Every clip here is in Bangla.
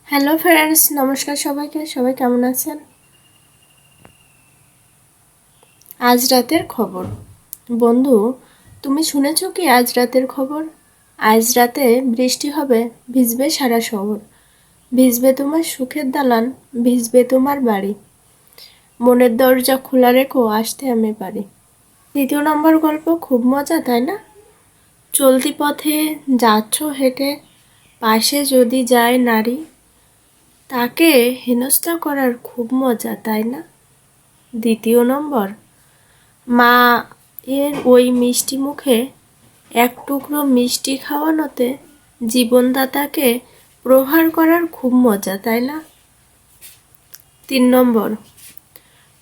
হ্যালো ফ্রেন্ডস, নমস্কার সবাইকে। সবাই কেমন আছেন? আজ রাতের খবর। বন্ধু, তুমি শুনেছো কি আজ রাতের খবর? আজ রাতে বৃষ্টি হবে, ভিজবে সারা শহর, ভিজবে তোমার সুখের দালান, ভিজবে তোমার বাড়ি, মনের দরজা খোলা রেখো, আসতে আমি পারি। দ্বিতীয় নম্বর গল্প খুব মজা, তাই না? চলতি পথে যাচ্ছ হেঁটে, পাশে যদি যায় নারী, তাকে হেনস্থা করার খুব মজা, তাই না? দ্বিতীয় নম্বর, মা এর ওই মিষ্টি মুখে এক টুকরো মিষ্টি খাওয়ানোতে জীবনদাতাকে প্রহার করার খুব মজা, তাই না? 3 নম্বর,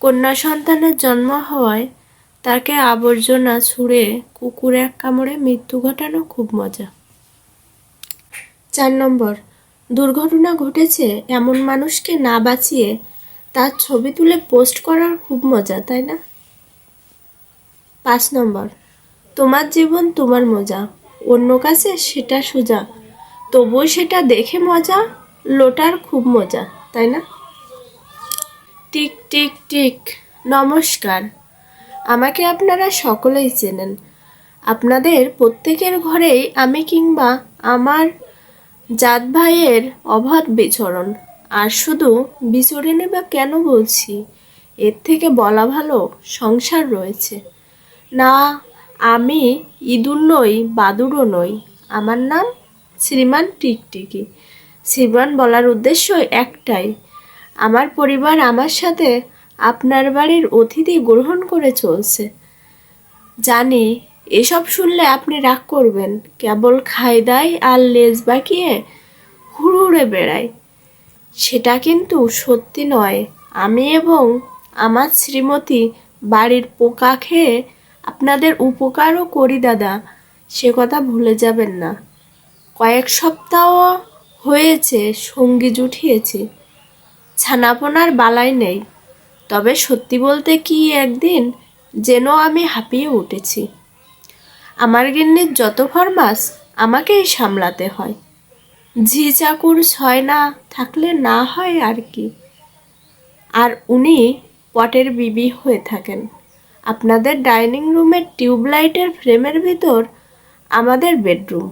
কন্যা সন্তানের জন্ম হওয়ায় তাকে আবর্জনা ছুঁড়ে কুকুর এক কামড়ে মৃত্যু ঘটানো খুব মজা। 4 নম্বর, দুর্ঘটনা ঘটেছে এমন মানুষকে না বাঁচিয়ে তার ছবি তুলে পোস্ট করার খুব মজা, তাই না? 5 নম্বর, তোমার জীবন তোমার মজা, অন্য কাছে সেটা সোজা, তবুও সেটা দেখে মজা, লোটার খুব মজা, তাই না? Tick tick tick. নমস্কার। আমাকে আপনারা সকলেই চেনেন। আপনাদের প্রত্যেকের ঘরেই আমি কিংবা আমার জাত ভাইয়ের অবাধ বিচরণ। আর শুধু বিচরণই বা কেন বলছি, এর থেকে বলা ভালো সংসার রয়েছে। না, আমি ইঁদুর নই, বাদুড়ও নই, আমার নাম শ্রীমান টিকটিকি। শ্রীমান বলার উদ্দেশ্য একটাই, আমার পরিবার আমার সাথে আপনার বাড়ির অতিথি গ্রহণ করে চলছে। জানি এসব শুনলে আপনি রাগ করবেন, কেবল খাই দাই আর লেজ বাঁকিয়ে হুড়ুড়ে বেড়াই। সেটা কিন্তু সত্যি নয়। আমি এবং আমার শ্রীমতী বাড়ির পোকা খেয়ে আপনাদের উপকারও করি দাদা, সে কথা ভুলে যাবেন না। কয়েক সপ্তাহ হয়েছে সঙ্গী জুটিয়েছি, ছানাপোনার বালাই নেই। তবে সত্যি বলতে কি, একদিন যেন আমি হাঁপিয়ে উঠেছি। আমার গিন্নির যত ফরমাস আমাকেই সামলাতে হয়। ঝি চাকুর ছয় না থাকলে না হয় আর কি। আর উনি পটের বিবি হয়ে থাকেন। আপনাদের ডাইনিং রুমের টিউবলাইটের ফ্রেমের ভিতর আমাদের বেডরুম।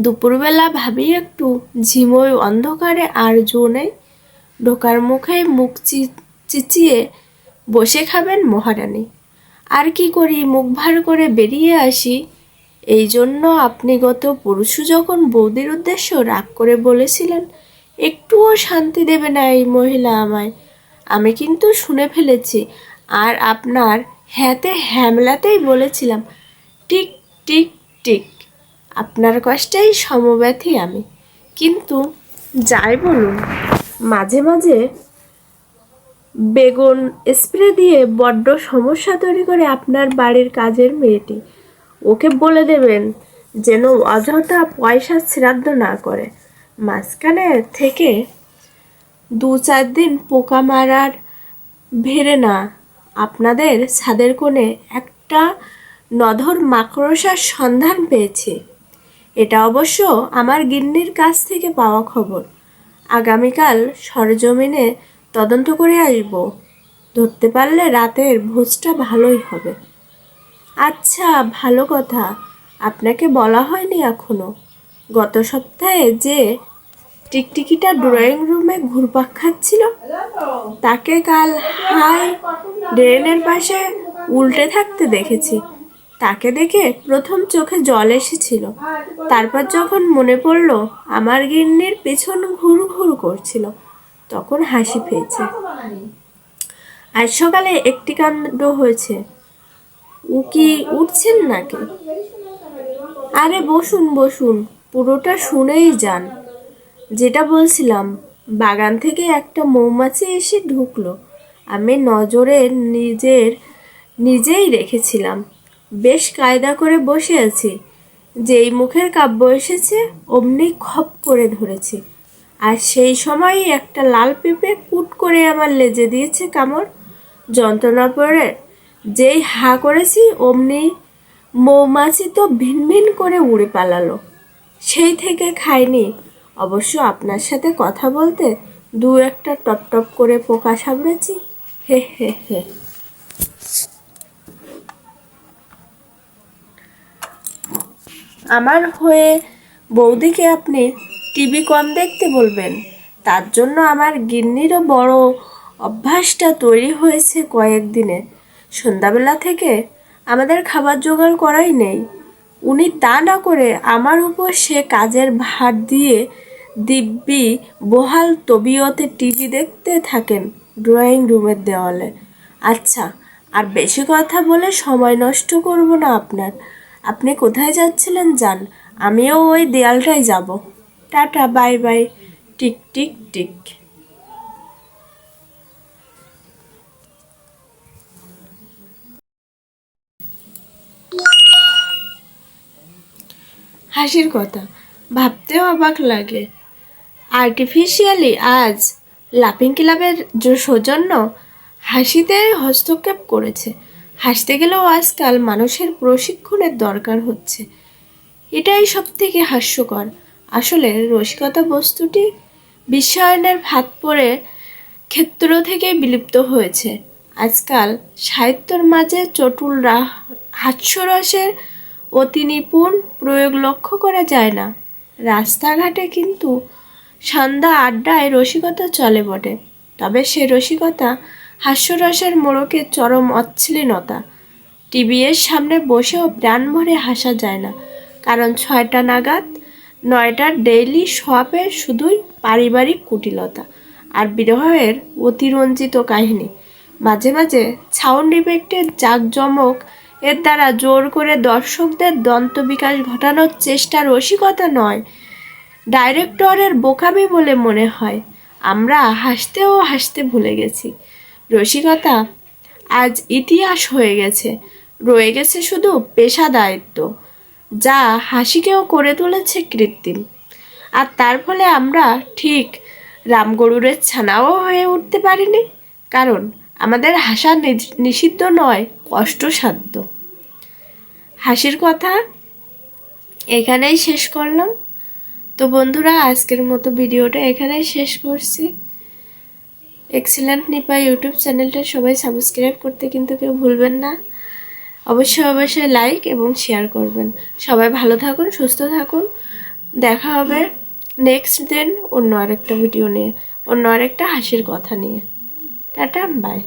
দুপুরবেলা ভাবি একটু ঝিমোয় অন্ধকারে, আর জো নেই, ঢোকার মুখে মুখ চিচিয়ে বসে খাবেন মহারানী। আর কি করি, মুখ ভার করে বেরিয়ে আসি। এই জন্য আপনি গত পরশু যখন বৌদির উদ্দেশ্য রাগ করে বলেছিলেন একটুও শান্তি দেবে না এই মহিলা আমায়, আমি কিন্তু শুনে ফেলেছি। আর আপনার হ্যাঁতে হ্যামলাতেই বলেছিলাম টিক টিক টিক। আপনার কষ্টেই সমব্যথী আমি। কিন্তু যাই বলুন, মাঝে মাঝে বেগুন স্প্রে দিয়ে বড্ড সমস্যা তৈরি করে আপনার বাড়ির কাজের মেয়েটি। ওকে বলে দেবেন যেন অযথা পয়সা শ্রাদ্ধ না করে। মাঝখানে থেকে 2-4 দিন পোকা মারার ভেরে না, আপনাদের ছাদের কোণে একটা নধর মাকড়সার সন্ধান পেয়েছি। এটা অবশ্য আমার গিন্নির কাছ থেকে পাওয়া খবর। আগামীকাল সরজমিনে তদন্ত করে আসব। ধরতে পারলে রাতের ভোজটা ভালোই হবে। আচ্ছা, ভালো কথা, আপনাকে বলা হয়নি এখনো। গত সপ্তাহে যে টিকটিকিটা ড্রয়িং রুমে ঘুরপাক খাচ্ছিল, তাকে কাল হাই ড্রেনের পাশে উল্টে থাকতে দেখেছি। তাকে দেখে প্রথম চোখে জল এসেছিল, তারপর যখন মনে পড়ল আমার গিন্নির পেছন ঘুর ঘুর করছিল, তখন হাসি পেয়েছে। আজ সকালে একটি কাণ্ড হয়েছে। কি উঠছেন নাকি? আরে বসুন বসুন, পুরোটা শুনেই যান। যেটা বলছিলাম, বাগান থেকে একটা মৌমাছি এসে ঢুকলো। আমি নজরে নিজেই রেখেছিলাম। বেশ কায়দা করে বসে আছি, যেই মুখের কাব্য এসেছে অমনি খপ করে ধরেছি। আর সেই সময়ই একটা লাল পেঁপে কুট করে আমার লেজে দিয়েছে কামড়। যন্ত্রণা পড়ে যেই হা করেছি, অমনি মৌমাছি তো ভিন ভিন করে উড়ে পালালো। সেই থেকে খাইনি। অবশ্য আপনার সাথে কথা বলতে দু একটা টপ টপ করে পোকা সামড়েছি। হে হে হে। আমার হয়ে বৌদিকে আপনি টিভি কম দেখতে বলবেন। তার জন্য আমার গিন্নিরও বড় অভ্যাসটা তৈরি হয়েছে কয়েকদিনে। সন্ধ্যাবেলা থেকে আমাদের খাবার জোগাড় করাই নেই। উনি তা না করে আমার উপর সে কাজের ভার দিয়ে দিব্যি বহাল তবিয়তে টিভি দেখতে থাকেন ড্রয়িং রুমের দেওয়ালে। আচ্ছা, আর বেশি কথা বলে সময় নষ্ট করব না আপনার। আপনি কোথায় যাচ্ছিলেন যান, আমিও ওই দেয়ালটাই যাব। Tata, bye bye. Tick tick tick. হাসির কথা ভাবতেও অবাক লাগে। আর্টিফিশিয়ালি আজ লাফিং ক্লাবের সৌজন্য হাসিতে হস্তক্ষেপ করেছে। হাসতে গেলেও আজকাল মানুষের প্রশিক্ষণের দরকার হচ্ছে, এটাই সব থেকে হাস্যকর। আসলে রসিকতা বস্তুটি বিশ্বায়নের ভাত পড়ে ক্ষেত্র থেকে বিলুপ্ত হয়েছে। আজকাল সাহিত্যর মাঝে চটুল হাস্যরসের অতি নিপুণ প্রয়োগ লক্ষ্য করা যায় না। রাস্তাঘাটে কিন্তু সন্ধ্যা আড্ডায় রসিকতা চলে বটে, তবে সে রসিকতা হাস্যরসের মোড়কে চরম অশ্লীলতা। টিভির সামনে বসেও প্রাণ ভরে হাসা যায় না, কারণ 6টা নাগাদ 9টার ডেইলি সোয়াপে শুধুই পারিবারিক কুটিলতা আর বিরহের অতিরঞ্জিত কাহিনী। মাঝে মাঝে সাউন্ড ইফেক্টের জাঁকজমক এর দ্বারা জোর করে দর্শকদের দন্ত বিকাশ ঘটানোর চেষ্টা রসিকতা নয়, ডাইরেক্টরের বোকামি বলে মনে হয়। আমরা হাসতেও হাসতে ভুলে গেছি রসিকতা আজ ইতিহাস হয়ে গেছে। রয়ে গেছে শুধু পেশা দায়িত্ব, যা হাসিকেও করে তুলেছে কৃত্রিম। আর তার ফলে আমরা ঠিক রামগরুরের ছানাও হয়ে উঠতে পারিনি, কারণ আমাদের হাসা নিষিদ্ধ নয়, কষ্টসাধ্য। হাসির কথা এখানেই শেষ করলাম। তো বন্ধুরা, আজকের মতো ভিডিওটা এখানেই শেষ করছি। এক্সিলেন্ট নিপা ইউটিউব চ্যানেলটা সবাই সাবস্ক্রাইব করতে কিন্তু কেউ ভুলবেন না। অবশ্যই অবশ্যই লাইক এবং শেয়ার করবেন। সবাই ভালো থাকুন, সুস্থ থাকুন। দেখা হবে নেক্সট দিন অন্য আরেকটা ভিডিও নিয়ে, অন্য আরেকটা হাসির কথা নিয়ে। Tata, by.